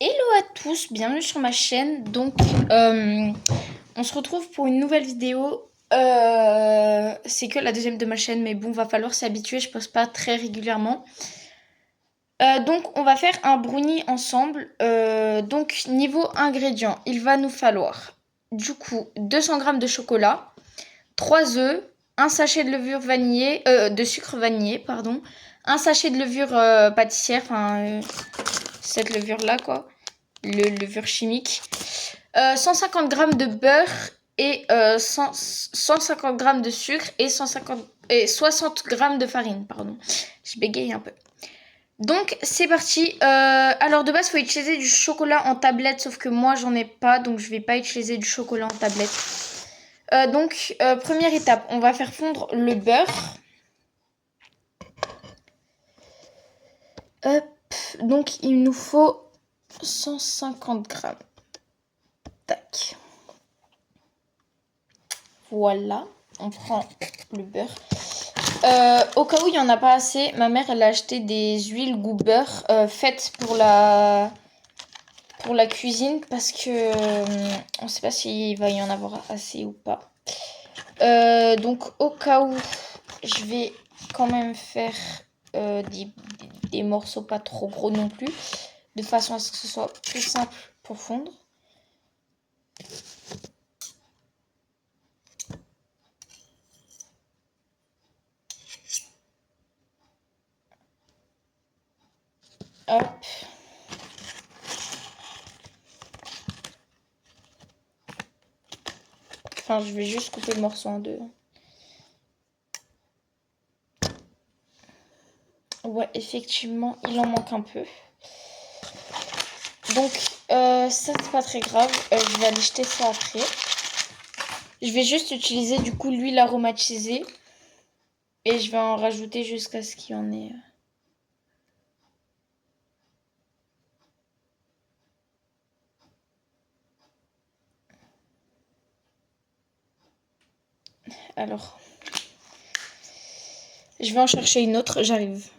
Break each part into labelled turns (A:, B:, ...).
A: Hello à tous, bienvenue sur ma chaîne. On se retrouve pour une nouvelle vidéo. C'est que la deuxième de ma chaîne, mais bon, va falloir s'habituer, je poste pas très régulièrement. On va faire un brownie ensemble. Niveau ingrédients, il va nous falloir du coup 200 g de chocolat, 3 œufs, un sachet de levure vanillée, de sucre vanillé, pardon, un sachet de levure pâtissière, cette levure là quoi. Le levure chimique, 150 g de beurre et 150 g de sucre et 60 g de farine, pardon. Je bégaye un peu. Donc c'est parti. Alors de base, il faut utiliser du chocolat en tablette, sauf que moi j'en ai pas, donc je vais pas utiliser du chocolat en tablette. Première étape, on va faire fondre le beurre. Hop, donc il nous faut 150 g. Tac. Voilà, on prend le beurre. Au cas où il n'y en a pas assez, ma mère elle a acheté des huiles goût beurre faites pour la cuisine parce que on ne sait pas s'il va y en avoir assez ou pas. Donc au cas où, je vais quand même faire des morceaux pas trop gros non plus, de façon à ce que ce soit plus simple pour fondre. Hop. Enfin, je vais juste couper le morceau en deux. Ouais, effectivement, il en manque un peu. Donc, ça, c'est pas très grave. Je vais aller jeter ça après. Je vais juste utiliser, du coup, l'huile aromatisée. Et je vais en rajouter jusqu'à ce qu'il y en ait. Alors, je vais en chercher une autre. J'arrive.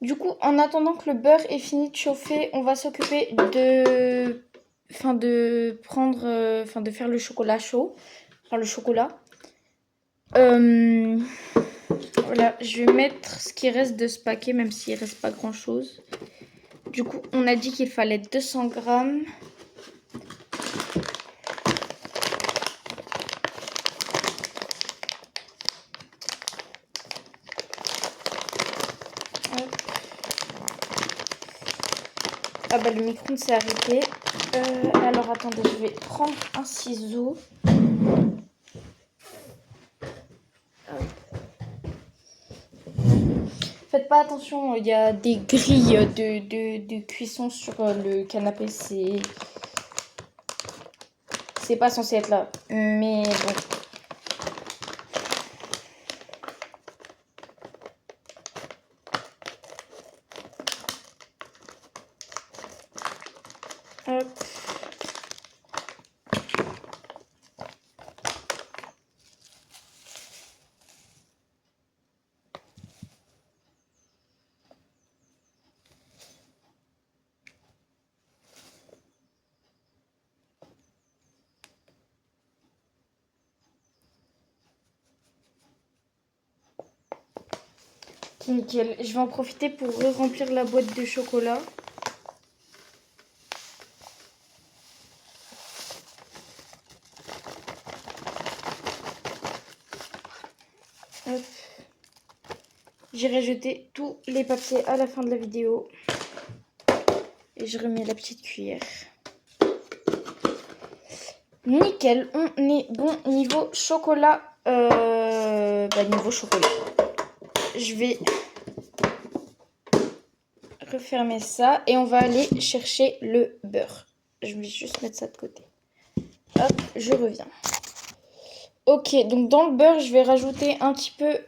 A: Du coup, en attendant que le beurre ait fini de chauffer, on va s'occuper de... de faire le chocolat chaud. Enfin, le chocolat. Voilà, je vais mettre ce qui reste de ce paquet, même s'il reste pas grand chose. Du coup, on a dit qu'il fallait 200 grammes. Ah bah le micro-ondes s'est arrêté. Alors attendez, je vais prendre un ciseau. Faites pas attention, il y a des grilles de cuisson sur le canapé. C'est pas censé être là. Mais bon. Hop. Nickel. Je vais en profiter pour remplir la boîte de chocolat. Hop. J'irai jeter tous les papiers à la fin de la vidéo. Et je remets la petite cuillère. Nickel, on est bon niveau chocolat. Niveau chocolat. Je vais refermer ça et on va aller chercher le beurre. Je vais juste mettre ça de côté. Hop, je reviens. Ok, donc dans le beurre, je vais rajouter un petit peu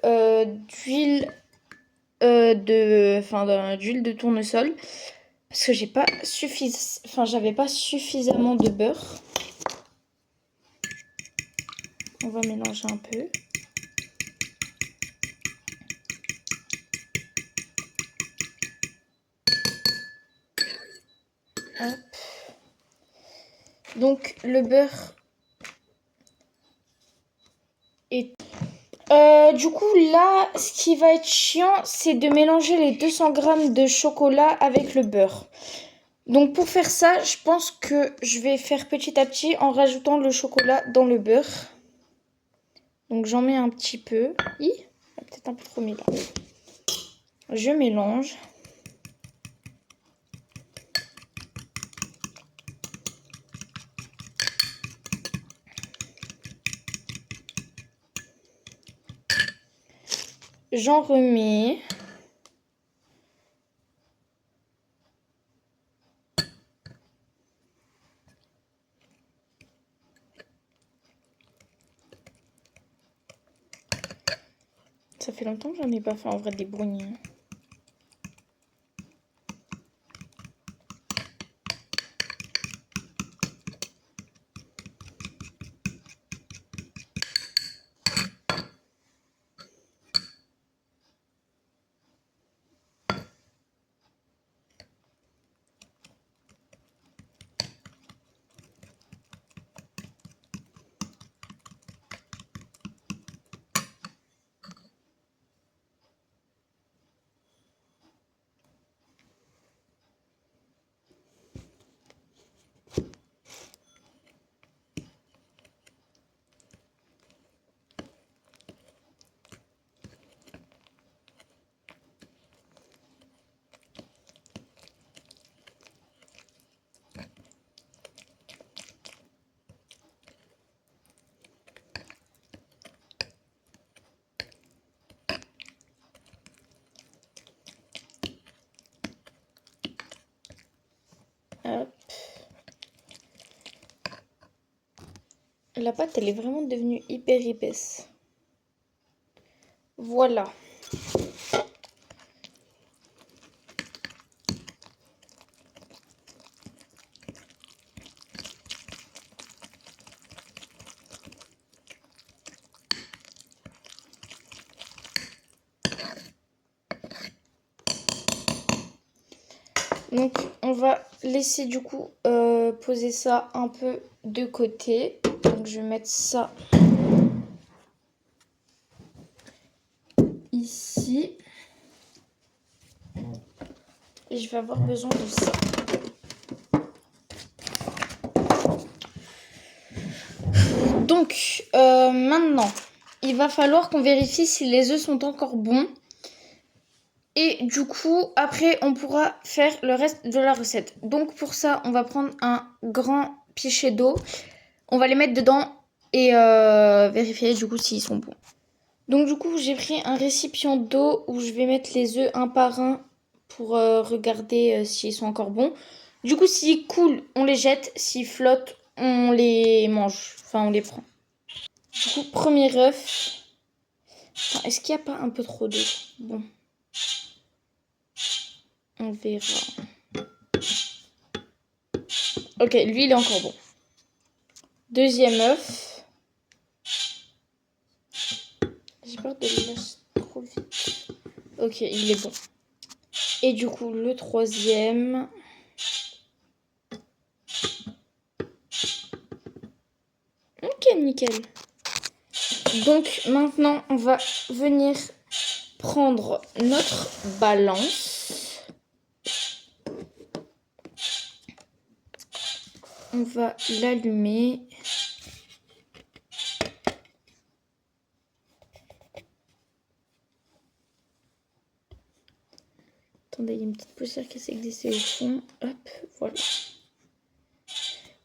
A: d'huile d'huile de tournesol parce que j'avais pas suffisamment de beurre. On va mélanger un peu. Hop. Donc le beurre est... du coup là, ce qui va être chiant, c'est de mélanger les 200 g de chocolat avec le beurre. Donc pour faire ça, je pense que je vais faire petit à petit en rajoutant le chocolat dans le beurre. Donc j'en mets un petit peu. Peut-être un peu trop mis là. Je mélange. J'en remets. Ça fait longtemps que j'en ai pas fait en vrai des brownies. Hop. La pâte, elle est vraiment devenue hyper épaisse. Voilà. Donc on va laisser du coup poser ça un peu de côté. Donc je vais mettre ça ici. Et je vais avoir besoin de ça. Donc maintenant, il va falloir qu'on vérifie si les œufs sont encore bons. Et du coup, après, on pourra faire le reste de la recette. Donc pour ça, on va prendre un grand pichet d'eau. On va les mettre dedans et vérifier du coup s'ils sont bons. Donc du coup, j'ai pris un récipient d'eau où je vais mettre les œufs un par un pour regarder s'ils sont encore bons. Du coup, s'ils coulent, on les jette. S'ils flottent, on les mange. Enfin, on les prend. Du coup, premier œuf. Attends, est-ce qu'il n'y a pas un peu trop d'eau? Bon. On verra. Ok, lui, il est encore bon. Deuxième œuf. J'ai peur de le lâcher trop vite. Ok, il est bon. Et du coup, le troisième. Ok, nickel. Donc, maintenant, on va venir prendre notre balance. On va l'allumer. Attendez, il y a une petite poussière qui s'est glissée au fond. Hop, voilà.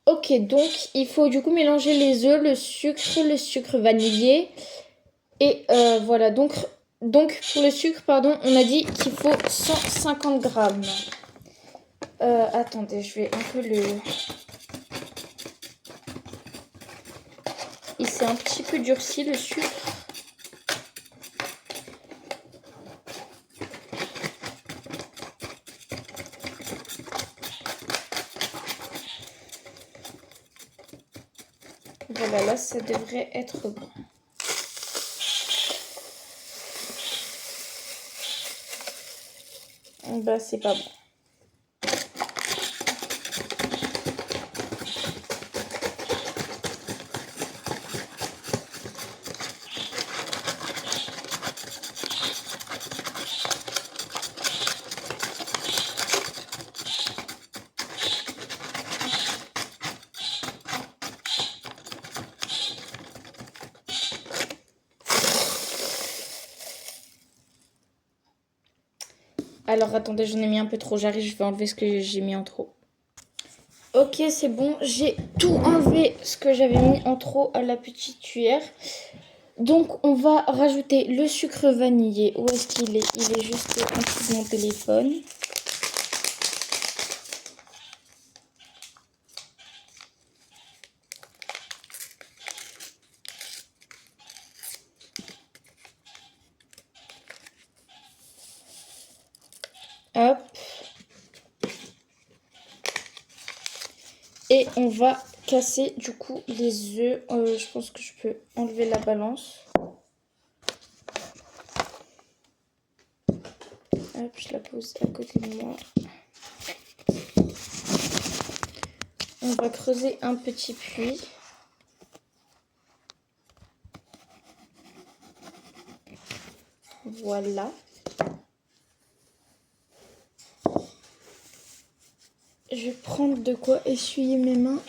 A: Ok, donc il faut du coup mélanger les œufs, le sucre vanillé. Et voilà, donc pour le sucre, pardon, on a dit qu'il faut 150 grammes. Attendez, je vais un peu le... Il s'est un petit peu durci le sucre. Voilà, là, ça devrait être bon. Bah, c'est pas bon. Alors attendez, j'en ai mis un peu trop. J'arrive, je vais enlever ce que j'ai mis en trop. Ok, c'est bon. J'ai tout enlevé ce que j'avais mis en trop à la petite cuillère. Donc, on va rajouter le sucre vanillé. Où est-ce qu'il est? Il est juste en dessous de mon téléphone. Hop. Et on va casser du coup les œufs. Je pense que je peux enlever la balance. Hop, je la pose à côté de moi. On va creuser un petit puits. Voilà. Je vais prendre de quoi essuyer mes mains.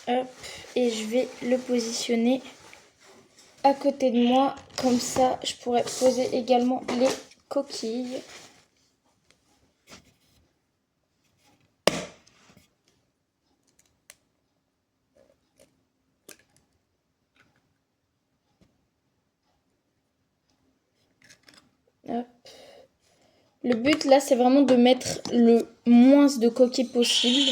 A: Hop, et je vais le positionner à côté de moi. Comme ça, je pourrais poser également les coquilles. Hop. Le but là, c'est vraiment de mettre le moins de coquilles possible.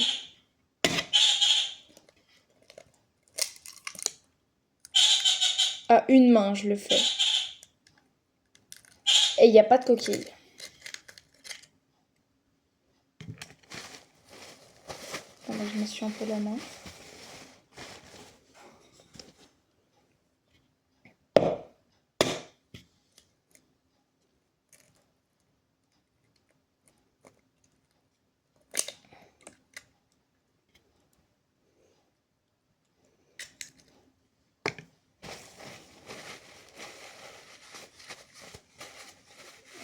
A: À une main, je le fais. Et il n'y a pas de coquilles. Attends, je m'essuie un peu la main.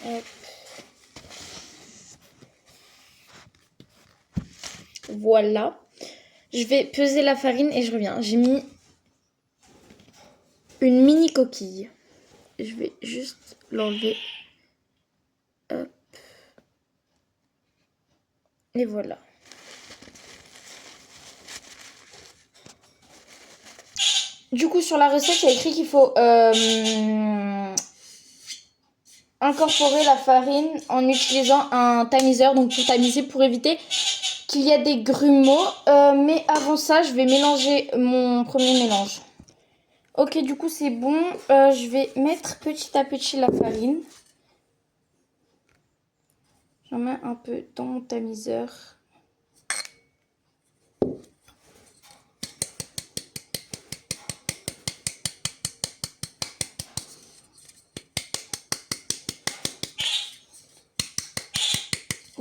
A: Hop. Voilà. Je vais peser la farine et je reviens. J'ai mis une mini coquille. Je vais juste l'enlever. Hop. Et voilà. Du coup, sur la recette, il y a écrit qu'il faut incorporer la farine en utilisant un tamiseur, donc pour tamiser, pour éviter qu'il y ait des grumeaux. Mais avant ça, je vais mélanger mon premier mélange. Ok, du coup, c'est bon. Je vais mettre petit à petit la farine. J'en mets un peu dans mon tamiseur.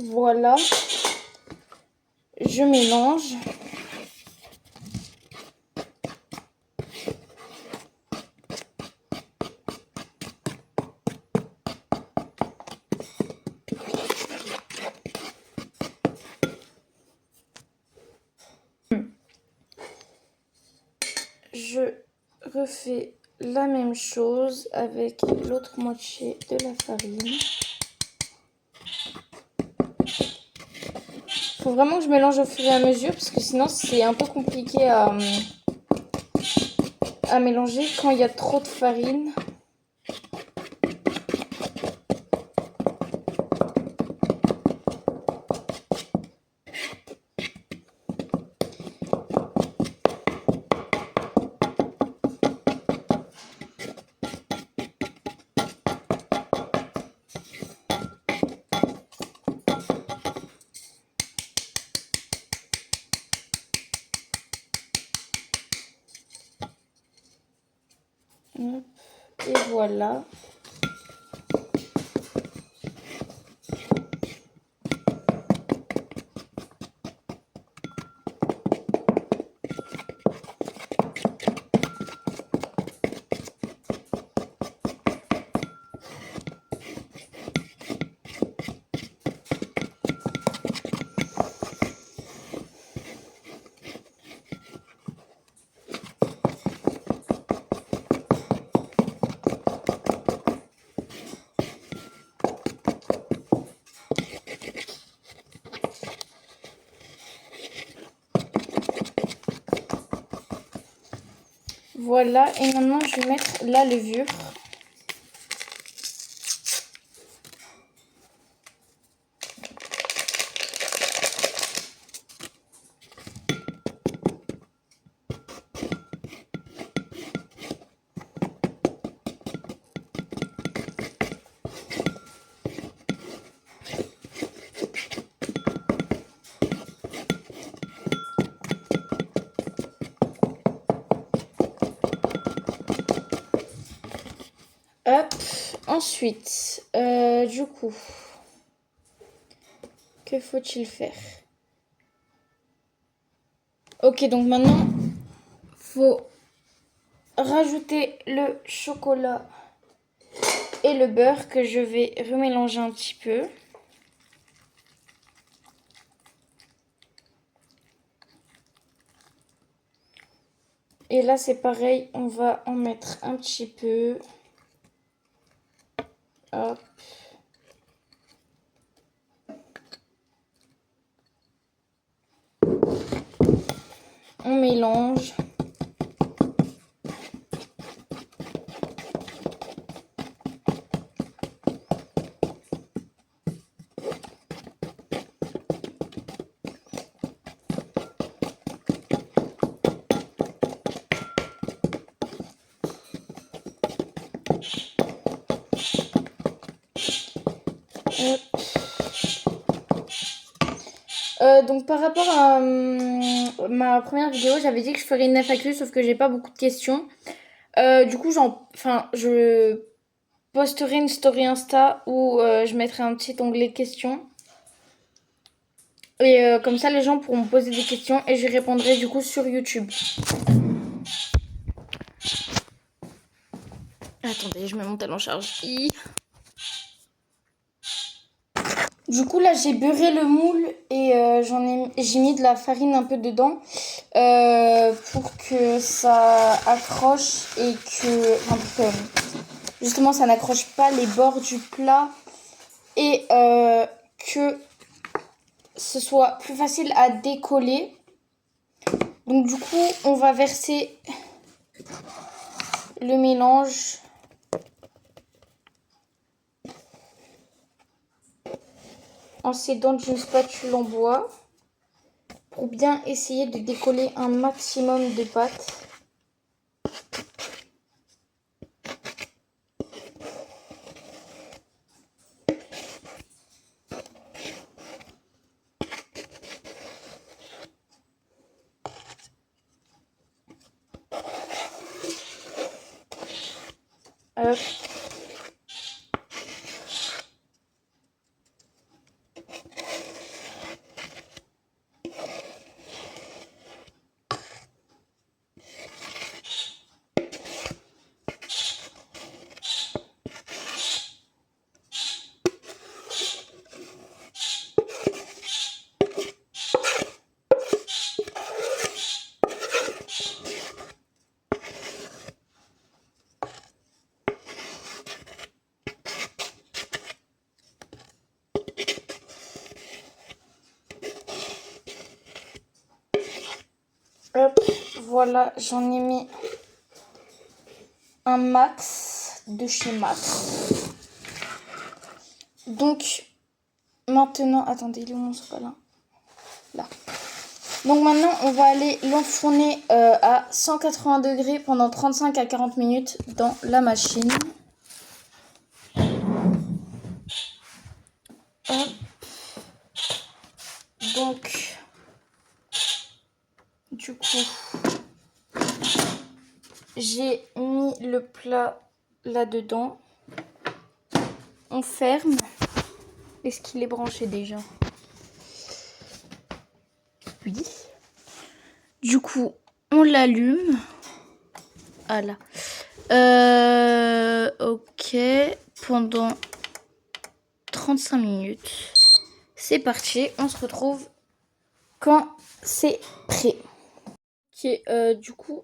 A: Voilà. Je mélange. Je refais la même chose avec l'autre moitié de la farine. Faut vraiment que je mélange au fur et à mesure parce que sinon c'est un peu compliqué à mélanger quand il y a trop de farine. Et voilà. Voilà, et maintenant je vais mettre la levure. Hop, ensuite, du coup, que faut-il faire? Ok, donc maintenant, faut rajouter le chocolat et le beurre que je vais remélanger un petit peu. Et là, c'est pareil, on va en mettre un petit peu. Hop. On mélange. Hop. Donc par rapport à ma première vidéo, j'avais dit que je ferais une FAQ, sauf que j'ai pas beaucoup de questions. Du coup, je posterai une story Insta où je mettrai un petit onglet questions. Et comme ça, les gens pourront me poser des questions et je répondrai du coup sur YouTube. Attendez, je mets mon tel en charge. Du coup, là, j'ai beurré le moule et j'ai mis de la farine un peu dedans pour que ça accroche et que justement ça n'accroche pas les bords du plat et que ce soit plus facile à décoller. Donc du coup, on va verser le mélange en s'aidant d'une spatule en bois pour bien essayer de décoller un maximum de pâte. Hop. Hop, voilà, j'en ai mis un max de chez Max. Donc, maintenant, attendez, il est où mon sopalin? Là. Donc maintenant, on va aller l'enfourner à 180 degrés pendant 35 à 40 minutes dans la machine. Hop. Donc, du coup, j'ai mis le plat là-dedans. On ferme. Est-ce qu'il est branché déjà? Oui. Du coup, on l'allume. Voilà. Ok. Pendant 35 minutes. C'est parti. On se retrouve quand c'est prêt. Ok. Du coup,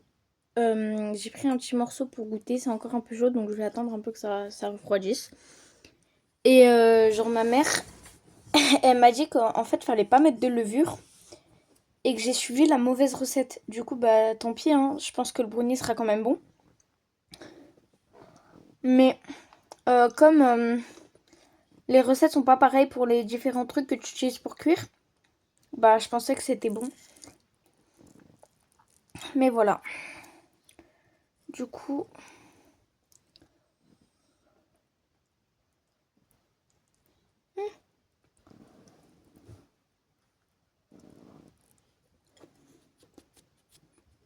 A: j'ai pris un petit morceau pour goûter. C'est encore un peu chaud, donc je vais attendre un peu que ça refroidisse. Et genre ma mère, elle m'a dit qu'en fait, fallait pas mettre de levure. et que j'ai suivi la mauvaise recette. Du coup, bah tant pis, hein, je pense que le brownie sera quand même bon. Mais comme les recettes sont pas pareilles pour les différents trucs que tu utilises pour cuire, bah je pensais que c'était bon. Mais voilà. Du coup...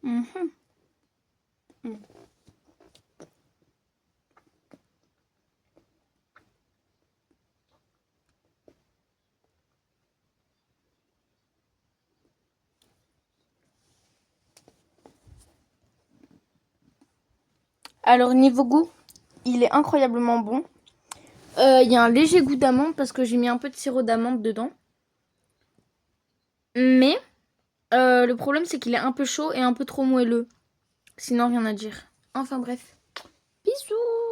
A: Mhm. Mm. Alors niveau goût, il est incroyablement bon. Il y a un léger goût d'amande parce que j'ai mis un peu de sirop d'amande dedans. Mais le problème c'est qu'il est un peu chaud et un peu trop moelleux. Sinon rien à dire. Enfin bref. Bisous.